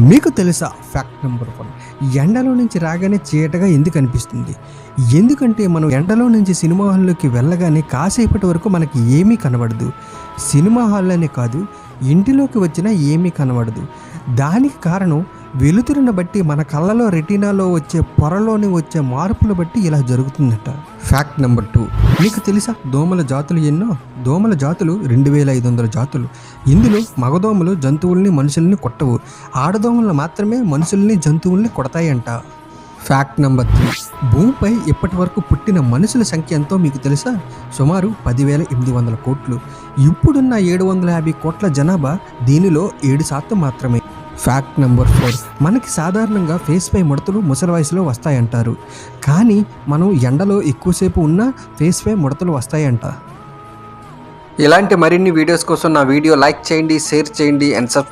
మీకు తెలుసా fact number 1, ఎండలో నుంచి రాగానే చీకటిగా ఎందుకు అనిపిస్తుంది? ఎందుకంటే మనం ఎండలో నుంచి సినిమా హాల్లోకి వెళ్ళగానే కాసేపటి వరకు మనకి ఏమీ కనబడదు. సినిమా హాల్లోనే కాదు, ఇంటిలోకి వచ్చినా ఏమీ కనబడదు. దానికి కారణం వెలుతురుని బట్టి మన కళ్ళలో రెటీనాలో వచ్చే పొరలోని వచ్చే మార్పులు బట్టి ఇలా జరుగుతుందట. ఫ్యాక్ట్ నెంబర్ 2, మీకు తెలుసా దోమల జాతులు ఎన్నో? దోమల జాతులు 2500 జాతులు. ఇందులో మగదోమలు జంతువుల్ని మనుషుల్ని కొట్టవు, ఆడదోమలు మాత్రమే మనుషుల్ని జంతువుల్ని కొడతాయంట. ఫ్యాక్ట్ నెంబర్ 3, భూమిపై ఇప్పటి వరకు పుట్టిన మనుషుల సంఖ్య ఎంతో మీకు తెలుసా? సుమారు 10,800 కోట్లు. ఇప్పుడున్న 750 కోట్ల జనాభా దీనిలో 7% మాత్రమే. ఫ్యాక్ట్ నెంబర్ 4, మనకి సాధారణంగా ఫేస్పై ముడతలు ముసలి వయసులో వస్తాయంటారు, కానీ మనం ఎండలో ఎక్కువసేపు ఉన్నా ఫేస్పై ముడతలు వస్తాయంట. ఇలాంటి మరిన్ని వీడియోస్ కోసం నా వీడియో లైక్ చేయండి, షేర్ చేయండి అండ్ సబ్స్క్రైబ్